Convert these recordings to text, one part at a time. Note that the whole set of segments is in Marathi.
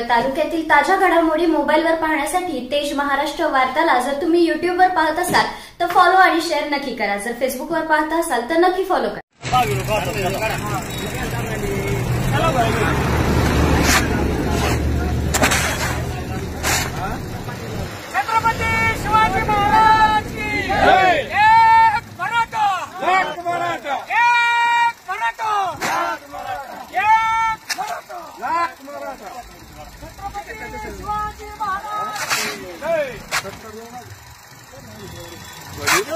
तालुक्यातील ताज्या घडामोडी मोबाईलवर पाहण्यासाठी तेज महाराष्ट्र वार्ताला जर तुम्ही युट्यूबवर पाहत असाल तर फॉलो आणि शेअर नक्की करा। जर फेसबुकवर पाहत असाल तर नक्की फॉलो करा। छत्रपती शिवाजी महाराज की जय। एक मराठा, एक मराठा, एक मराठा, एक मराठा, एक मराठा। छत्रपती शिवाजी महाराज की जय।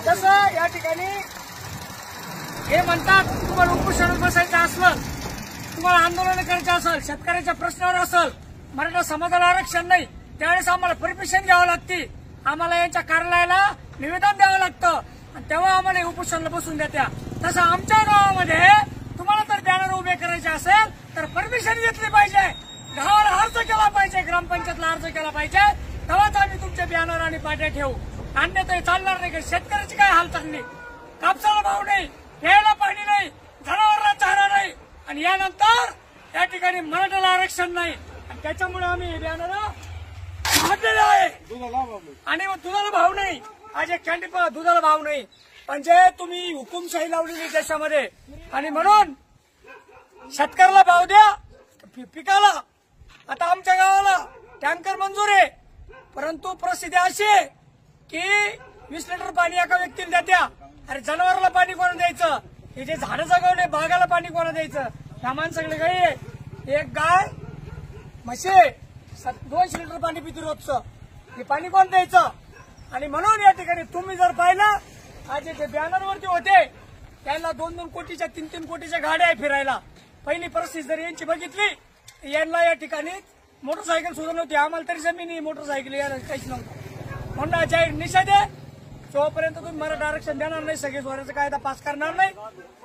तसं या ठिकाणी हे म्हणतात, तुम्हाला उपोषणात बसायचं असलं, तुम्हाला आंदोलन करायचं असेल, शेतकऱ्याच्या प्रश्नावर असेल, मराठा समाजाला आरक्षण नाही, त्यावेळेस आम्हाला परमिशन घ्यावं लागते, आम्हाला यांच्या कार्यालयाला निवेदन द्यावं लागतं आणि तेव्हा आम्हाला उपोषणाला बसून देत्या। तसं आमच्या गावामध्ये तुम्हाला जर बॅनर उभे करायचे असेल तर परमिशन घेतली पाहिजे, गावाला अर्ज केला पाहिजे, ग्रामपंचायतला अर्ज केला पाहिजे, तेव्हाच आम्ही तुमचे बॅनर आणि पाट्या ठेवू, अन्यथा चालणार नाही। शेतकऱ्याची काय हाल चालली, कापसाला भाव नाही, प्यायला पाणी नाही, जनावरांना चारा नाही आणि यानंतर या ठिकाणी मराठ्याला आरक्षण नाही आणि त्याच्यामुळे आम्ही बॅनर काढलेले आहे आणि दुधाला भाव नाही। आज एक कॅन्टीन दुधाला भाव नाही, म्हणजे तुम्ही हुकुमशाही लावलेली देशामध्ये आणि म्हणून शेतकऱ्याला भाव द्या पिकाला। आता आमच्या गावाला टँकर मंजूर आहे, परंतु परिस्थिती अशी आहे की 20 लिटर पाणी एका व्यक्तीला देत्या। अरे जनावराला पाणी कोणा द्यायचं, हे जे झाडं जगवले बागाला पाणी कोणा द्यायचं, ह्या माणसाकडे गाई आहे, एक गाय म्हशी 200 लिटर पाणी पितो रोजचं, हे पाणी कोण द्यायचं। आणि म्हणून या ठिकाणी तुम्ही जर पाहिलं, आज जे बॅनरवरती होते त्यांना 2-2 कोटीच्या 3-3 कोटीच्या गाड्या आहे फिरायला। पहिली परिस्थिती जर यांची बघितली, यांना या ठिकाणी मोटरसायकल सुद्धा नव्हती, आम्हाला तरी जमिनी मोटरसायकल यायला काहीच नव्हतं। म्हणून जाहीर निषेध आहे, जोपर्यंत तुम्ही मराठा आरक्षण देणार नाही, सगळे सोयऱ्याचा कायदा पास करणार नाही,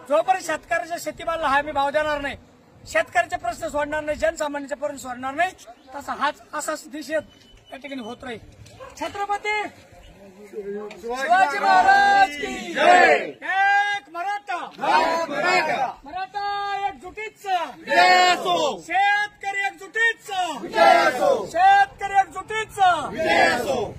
जोपर्यंत शेतकऱ्याच्या शेतीमालाला हमी भाव देणार नाही, शेतकऱ्याचे प्रश्न सोडणार नाही, जनसामान्याचे प्रश्न सोडणार नाही, तसा असाच निषेध या ठिकाणी होत राहील। छत्रपती शिवाजी महाराज की जय। एक मराठा, मराठा एकजुटीचा विजय असो, शेतकरी एकजुटीचा विजय असो, शेतकरी एकजुटीचा विजय असो।